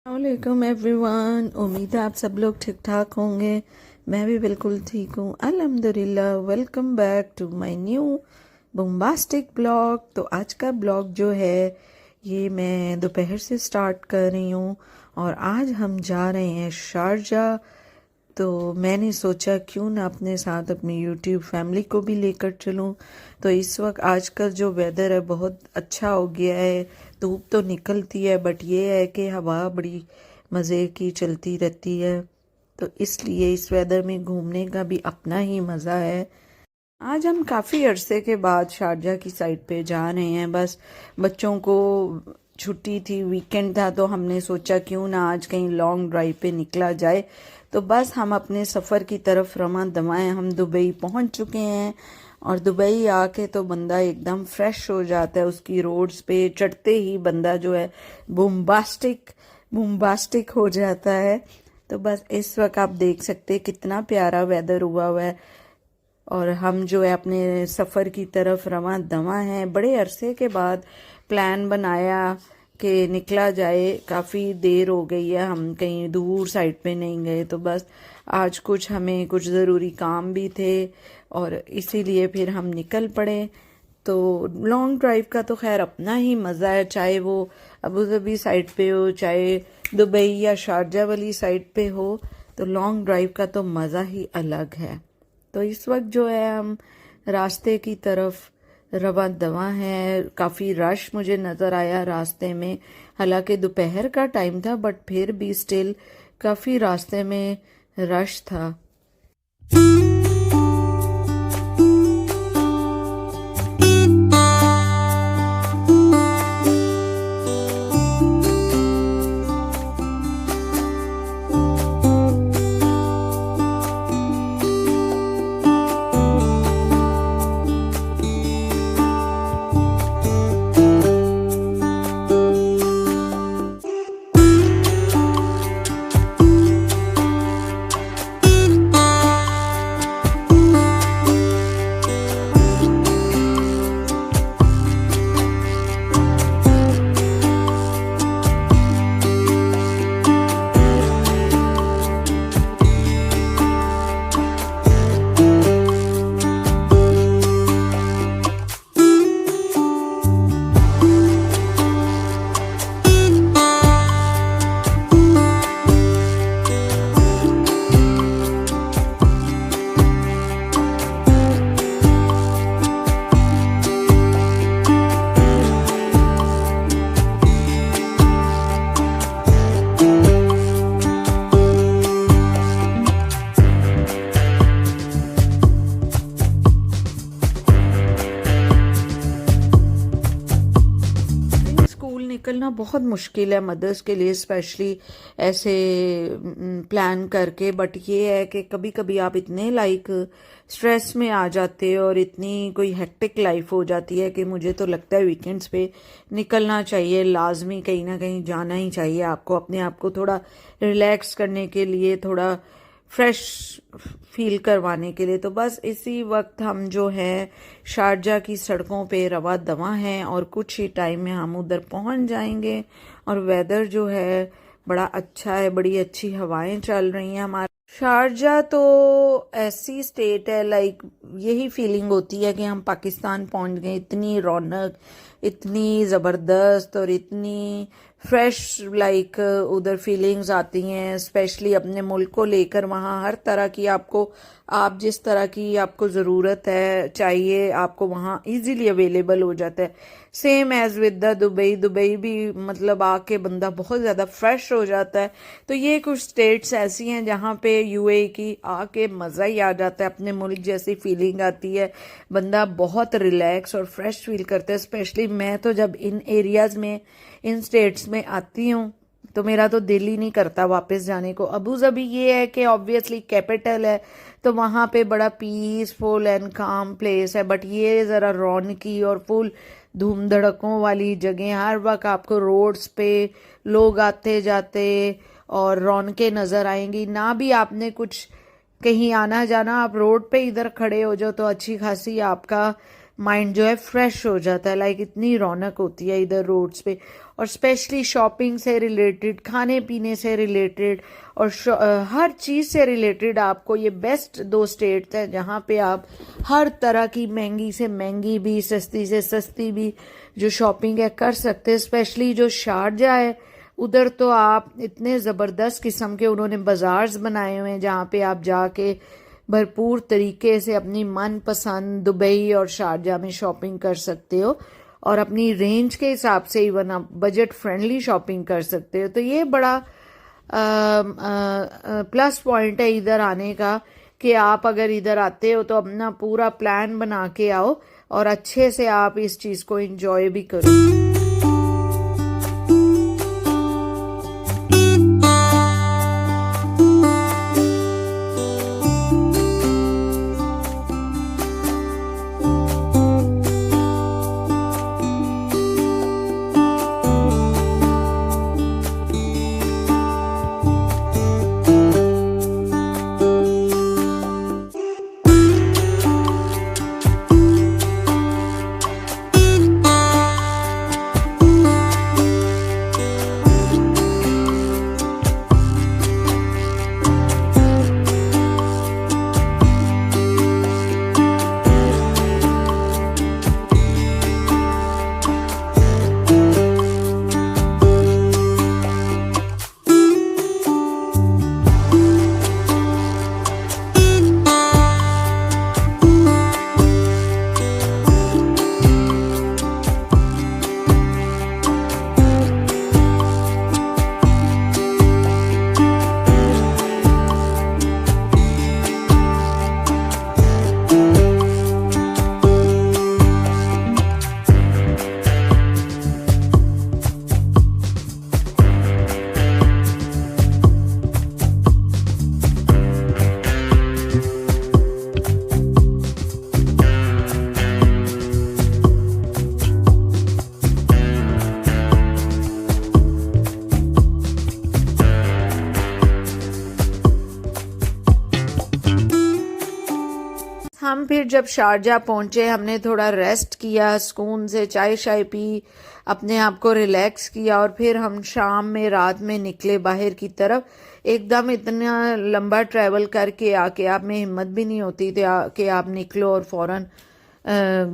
वालेकुम एवरीवन। उम्मीद है आप सब लोग ठीक ठाक होंगे। मैं भी बिल्कुल ठीक हूँ अल्हम्दुलिल्लाह। Welcome back to my new bombastic blog. तो आज का ब्लॉग जो है ये मैं दोपहर से स्टार्ट कर रही हूँ और आज हम जा रहे हैं शारजा। तो मैंने सोचा क्यों ना अपने साथ अपनी यूट्यूब फैमिली को भी लेकर चलूं। तो इस वक्त आजकल जो वेदर है बहुत अच्छा हो गया है। धूप तो निकलती है बट ये है कि हवा बड़ी मज़े की चलती रहती है, तो इसलिए इस वेदर में घूमने का भी अपना ही मज़ा है। आज हम काफ़ी अरसे के बाद शारजा की साइड पे जा रहे हैं। बस बच्चों को छुट्टी थी, वीकेंड था, तो हमने सोचा क्यों ना आज कहीं लॉन्ग ड्राइव पे निकला जाए। तो बस हम अपने सफ़र की तरफ रवां दवाएं। हम दुबई पहुंच चुके हैं और दुबई आके तो बंदा एकदम फ्रेश हो जाता है। उसकी रोड्स पे चढ़ते ही बंदा जो है बुम्बास्टिक बुम्बास्टिक हो जाता है। तो बस इस वक्त आप देख सकते हैं कितना प्यारा वेदर हुआ है और हम जो है अपने सफ़र की तरफ रवां दवां हैं। बड़े अरसे के बाद प्लान बनाया कि निकला जाए। काफ़ी देर हो गई है, हम कहीं दूर साइड पे नहीं गए। तो बस आज हमें कुछ ज़रूरी काम भी थे और इसीलिए फिर हम निकल पड़े। तो लॉन्ग ड्राइव का तो खैर अपना ही मज़ा है, चाहे वो अबू धाबी साइड पे हो, चाहे दुबई या शारजा वाली साइड पे हो। तो लॉन्ग ड्राइव का तो मज़ा ही अलग है। तो इस वक्त जो है हम रास्ते की तरफ रवां दवां हैं। काफ़ी रश मुझे नज़र आया रास्ते में, हालांकि दोपहर का टाइम था बट फिर भी स्टिल काफ़ी रास्ते में रश था। निकलना बहुत मुश्किल है मदर्स के लिए, स्पेशली ऐसे प्लान करके। बट ये है कि कभी कभी आप इतने स्ट्रेस में आ जाते हो और इतनी कोई हेक्टिक लाइफ हो जाती है कि मुझे तो लगता है वीकेंड्स पे निकलना चाहिए, लाजमी कहीं ना कहीं जाना ही चाहिए आपको, अपने आप को थोड़ा रिलैक्स करने के लिए, थोड़ा फ्रेश फील करवाने के लिए। तो बस इसी वक्त हम जो है शारजा की सड़कों पे रवा दवा हैं और कुछ ही टाइम में हम उधर पहुंच जाएंगे। और वेदर जो है बड़ा अच्छा है, बड़ी अच्छी हवाएं चल रही हैं। हमारे शारजा तो ऐसी स्टेट है, यही फीलिंग होती है कि हम पाकिस्तान पहुंच गए। इतनी रौनक, इतनी ज़बरदस्त और इतनी फ्रेश उधर फीलिंग्स आती हैं, स्पेशली अपने मुल्क को लेकर। वहाँ हर तरह की आप जिस तरह की आपको ज़रूरत है, चाहिए, आपको वहाँ इजीली अवेलेबल हो जाता है। Same as with the Dubai भी मतलब आके बंदा बहुत ज़्यादा फ्रेश हो जाता है। तो ये कुछ स्टेट्स ऐसी हैं जहाँ पे यूएई की आके मज़ा ही आ जाता है, अपने मुल्क जैसी फीलिंग आती है, बंदा बहुत रिलैक्स और फ्रेश फील करता है। स्पेशली मैं तो जब इन एरियाज़ में, इन स्टेट्स में आती हूँ तो मेरा तो दिल ही नहीं करता वापस जाने को। अबू धाबी ये है कि ऑब्वियसली कैपिटल है तो वहाँ पे बड़ा पीसफुल एंड काम प्लेस है, बट ये ज़रा रौनकी और फुल धूम धड़कों वाली जगह। हर वक्त आपको रोड्स पे लोग आते जाते और रौनकें नज़र आएंगी। ना भी आपने कुछ कहीं आना जाना, आप रोड पे इधर खड़े हो जाओ तो अच्छी खासी आपका माइंड जो है फ्रेश हो जाता है। इतनी रौनक होती है इधर रोड्स पे। और स्पेशली शॉपिंग से रिलेटेड, खाने पीने से रिलेटेड और हर चीज़ से रिलेटेड आपको ये बेस्ट 2 स्टेट्स हैं जहाँ पे आप हर तरह की महंगी से महंगी भी, सस्ती से सस्ती भी जो शॉपिंग है कर सकते हैं। स्पेशली जो शारजा है उधर तो आप इतने ज़बरदस्त किस्म के उन्होंने बाज़ार्स बनाए हुए हैं जहाँ पे आप जाके भरपूर तरीके से अपनी मनपसंद दुबई और शारजा में शॉपिंग कर सकते हो और अपनी रेंज के हिसाब से इवन आप बजट फ्रेंडली शॉपिंग कर सकते हो। तो ये बड़ा प्लस पॉइंट है इधर आने का कि आप अगर इधर आते हो तो अपना पूरा प्लान बना के आओ और अच्छे से आप इस चीज़ को एंजॉय भी करो। हम फिर जब शारजा पहुंचे हमने थोड़ा रेस्ट किया, सुकून से चाय शाय पी, अपने आप को रिलैक्स किया और फिर हम शाम में रात में निकले बाहर की तरफ। एकदम इतना लंबा ट्रैवल करके आके आप में हिम्मत भी नहीं होती थी कि आप निकलो और फौरन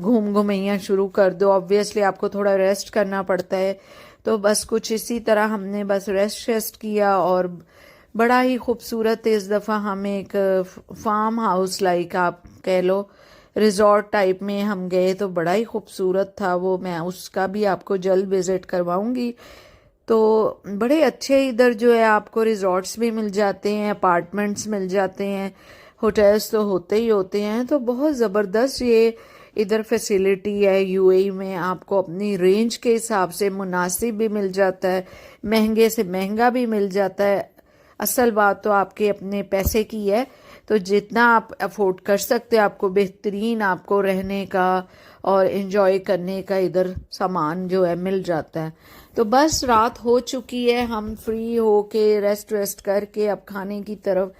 घूम घुमैया शुरू कर दो। ऑब्वियसली आपको थोड़ा रेस्ट करना पड़ता है। तो बस कुछ इसी तरह हमने बस रेस्ट किया और बड़ा ही खूबसूरत इस दफ़ा हम एक फार्म हाउस लाइक आप कह लो रिजॉर्ट टाइप में हम गए, तो बड़ा ही खूबसूरत था वो। मैं उसका भी आपको जल्द विज़िट करवाऊंगी। तो बड़े अच्छे इधर जो है आपको रिजॉर्ट्स भी मिल जाते हैं, अपार्टमेंट्स मिल जाते हैं, होटल्स तो होते ही होते हैं। तो बहुत ज़बरदस्त ये इधर फैसिलिटी है यूएई में। आपको अपनी रेंज के हिसाब से मुनासिब भी मिल जाता है, महंगे से महंगा भी मिल जाता है। असल बात तो आपके अपने पैसे की है, तो जितना आप अफोर्ड कर सकते हैं आपको बेहतरीन आपको रहने का और एंजॉय करने का इधर सामान जो है मिल जाता है। तो बस रात हो चुकी है, हम फ्री हो के रेस्ट करके अब खाने की तरफ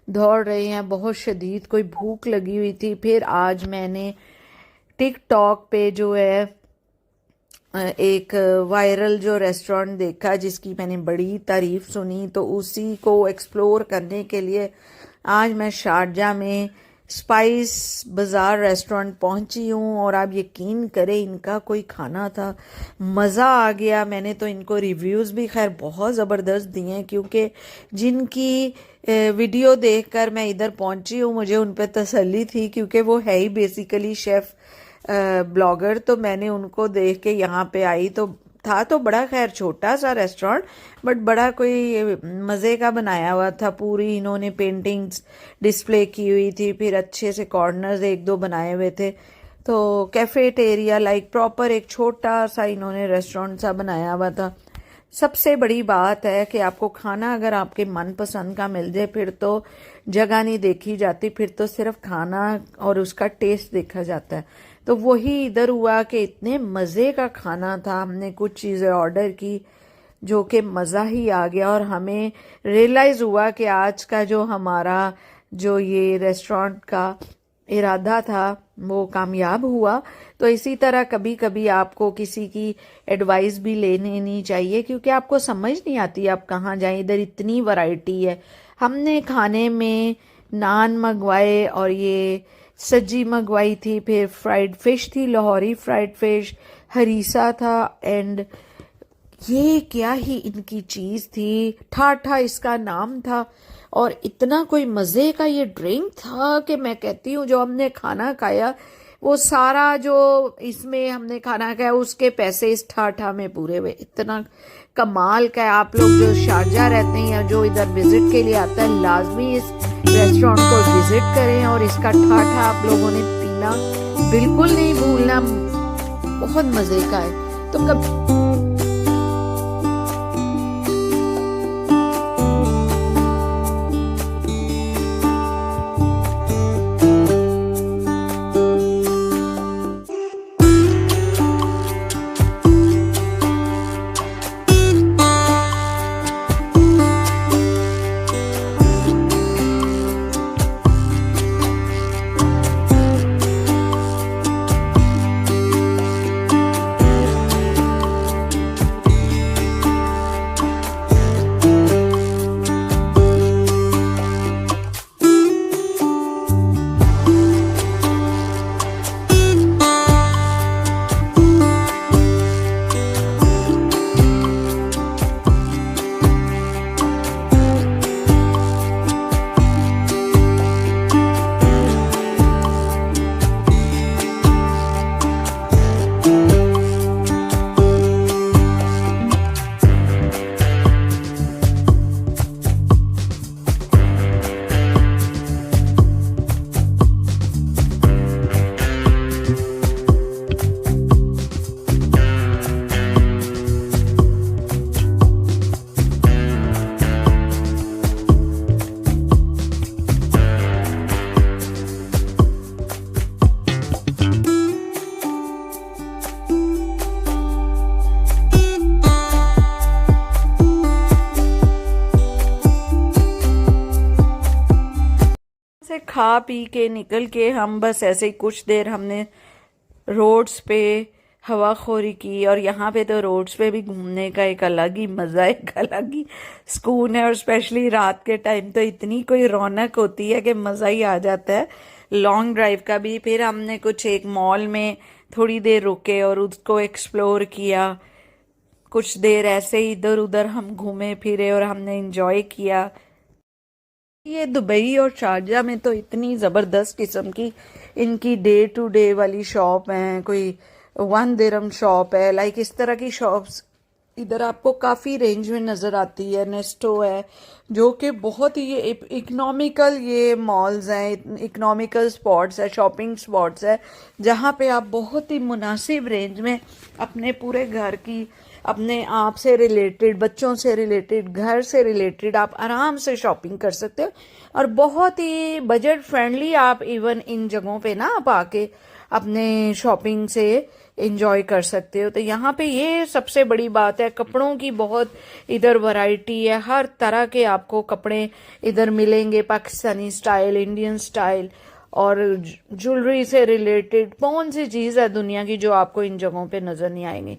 दौड़ रहे हैं। बहुत शदीद कोई भूख लगी हुई थी। फिर आज मैंने टिकटॉक पे जो है एक वायरल जो रेस्टोरेंट देखा जिसकी मैंने बड़ी तारीफ सुनी, तो उसी को एक्सप्लोर करने के लिए आज मैं शारजा में स्पाइस बाज़ार रेस्टोरेंट पहुंची हूँ। और आप यकीन करें इनका कोई खाना था, मज़ा आ गया। मैंने तो इनको रिव्यूज़ भी खैर बहुत ज़बरदस्त दिए हैं, क्योंकि जिनकी वीडियो देखकर मैं इधर पहुंची हूँ मुझे उन पर तसल्ली थी, क्योंकि वो है ही बेसिकली शेफ़ ब्लॉगर। तो मैंने उनको देख के यहाँ पे आई। तो था तो बड़ा खैर छोटा सा रेस्टोरेंट, बट बड़ा कोई मज़े का बनाया हुआ था। पूरी इन्होंने पेंटिंग्स डिस्प्ले की हुई थी, फिर अच्छे से कॉर्नर्स 1-2 बनाए हुए थे। तो कैफेटेरिया लाइक प्रॉपर एक छोटा सा इन्होंने रेस्टोरेंट सा बनाया हुआ था। सबसे बड़ी बात है कि आपको खाना अगर आपके मनपसंद का मिल जाए फिर तो जगह नहीं देखी जाती, फिर तो सिर्फ खाना और उसका टेस्ट देखा जाता है। तो वही इधर हुआ कि इतने मज़े का खाना था। हमने कुछ चीज़ें ऑर्डर की जो कि मज़ा ही आ गया, और हमें रियलाइज़ हुआ कि आज का जो हमारा जो ये रेस्टोरेंट का इरादा था वो कामयाब हुआ। तो इसी तरह कभी कभी आपको किसी की एडवाइस भी ले लेनी चाहिए, क्योंकि आपको समझ नहीं आती आप कहाँ जाएं, इधर इतनी वैरायटी है। हमने खाने में नान मंगवाए और ये सब्जी मंगवाई थी, फिर फ्राइड फिश थी, लाहौरी फ्राइड फिश, हरीसा था, एंड ये क्या ही इनकी चीज थी, ठाठा इसका नाम था। और इतना कोई मजे का ये ड्रिंक था कि मैं कहती हूँ जो हमने खाना खाया वो सारा जो इसमें हमने खाना खाया उसके पैसे इस ठाठा में पूरे हुए। इतना कमाल का है। आप लोग जो शारजा रहते हैं या जो इधर विजिट के लिए आता है, लाजमी इस रेस्टोरेंट को विजिट करें और इसका ठाठा आप लोगों ने पीना बिल्कुल नहीं भूलना, बहुत मजे का है। तो कब से खा पी के निकल के हम बस ऐसे ही कुछ देर हमने रोड्स पे हवाखोरी की। और यहाँ पे तो रोड्स पे भी घूमने का एक अलग ही मज़ा है, एक अलग ही सुकून है। और स्पेशली रात के टाइम तो इतनी कोई रौनक होती है कि मज़ा ही आ जाता है। लॉन्ग ड्राइव का भी। फिर हमने कुछ एक मॉल में थोड़ी देर रुके और उसको एक्सप्लोर किया। कुछ देर ऐसे ही इधर उधर हम घूमे फिरे और हमने इंजॉय किया। ये दुबई और शारजा में तो इतनी ज़बरदस्त किस्म की इनकी डे टू डे वाली शॉप हैं। कोई 1 दिरहम शॉप है, लाइक इस तरह की शॉप्स इधर आपको काफ़ी रेंज में नज़र आती है। नेस्टो है जो कि बहुत ही इकोनॉमिकल ये मॉल्स हैं, इकोनॉमिकल स्पॉट्स है, शॉपिंग स्पॉट्स है, जहाँ पे आप बहुत ही मुनासिब रेंज में अपने पूरे घर की, अपने आप से रिलेटेड, बच्चों से रिलेटेड, घर से रिलेटेड आप आराम से शॉपिंग कर सकते हो। और बहुत ही बजट फ्रेंडली आप इवन इन जगहों पे ना आप आके अपने शॉपिंग से एंजॉय कर सकते हो। तो यहाँ पे ये सबसे बड़ी बात है। कपड़ों की बहुत इधर वैरायटी है, हर तरह के आपको कपड़े इधर मिलेंगे, पाकिस्तानी स्टाइल, इंडियन स्टाइल, और ज्वेलरी से रिलेटेड कौन सी चीज़ है दुनिया की जो आपको इन जगहों पे नज़र नहीं आएंगी।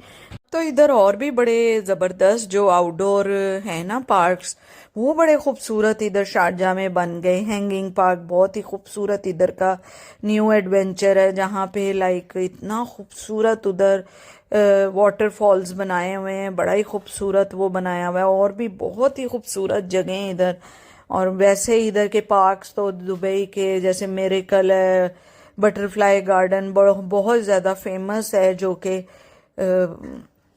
तो इधर और भी बड़े ज़बरदस्त जो आउटडोर है ना पार्क्स, वो बड़े खूबसूरत इधर शारजा में बन गए। हैंगिंग पार्क बहुत ही खूबसूरत इधर का न्यू एडवेंचर है, जहाँ पे लाइक इतना खूबसूरत उधर वाटरफॉल्स बनाए हुए हैं, बड़ा ही खूबसूरत वो बनाया हुआ है। और भी बहुत ही खूबसूरत जगह हैं इधर। और वैसे इधर के पार्क्स तो दुबई के जैसे मिरेकल है, बटरफ्लाई गार्डन बहुत ज़्यादा फेमस है, जो कि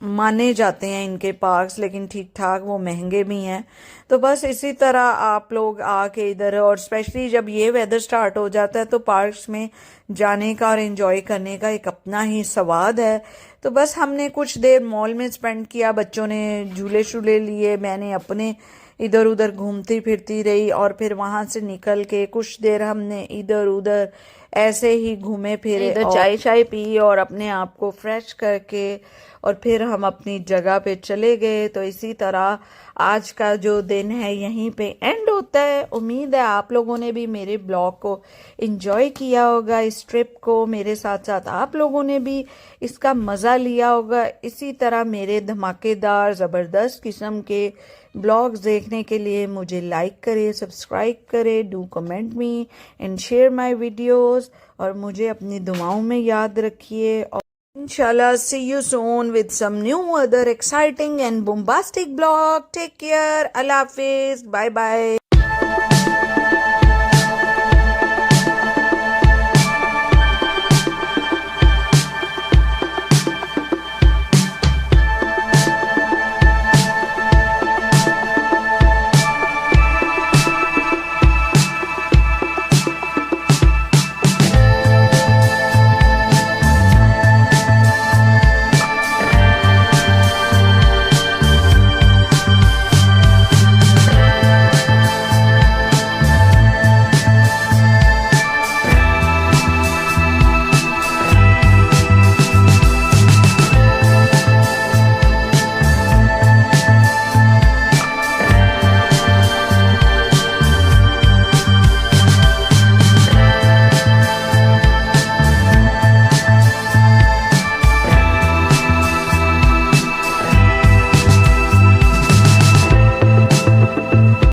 माने जाते हैं इनके पार्क्स, लेकिन ठीक ठाक वो महंगे भी हैं। तो बस इसी तरह आप लोग आके इधर, और स्पेशली जब ये वेदर स्टार्ट हो जाता है तो पार्क्स में जाने का और एंजॉय करने का एक अपना ही स्वाद है। तो बस हमने कुछ देर मॉल में स्पेंड किया, बच्चों ने झूले शूले लिए, मैंने अपने इधर उधर घूमती फिरती रही और फिर वहां से निकल के कुछ देर हमने इधर उधर ऐसे ही घूमे फिरे, इधर चाय चाय पी और अपने आप को फ्रेश करके और फिर हम अपनी जगह पे चले गए। तो इसी तरह आज का जो दिन है यहीं पे एंड होता है। उम्मीद है आप लोगों ने भी मेरे ब्लॉग को एंजॉय किया होगा, इस ट्रिप को मेरे साथ साथ आप लोगों ने भी इसका मज़ा लिया होगा। इसी तरह मेरे धमाकेदार ज़बरदस्त किस्म के ब्लॉग्स देखने के लिए मुझे लाइक करें, सब्सक्राइब करें, do comment me and share my videos और मुझे अपनी दुआओं में याद रखिए। और inshallah see you soon with some new other exciting and bombastic blog. Take care. Allah Hafiz. Bye bye.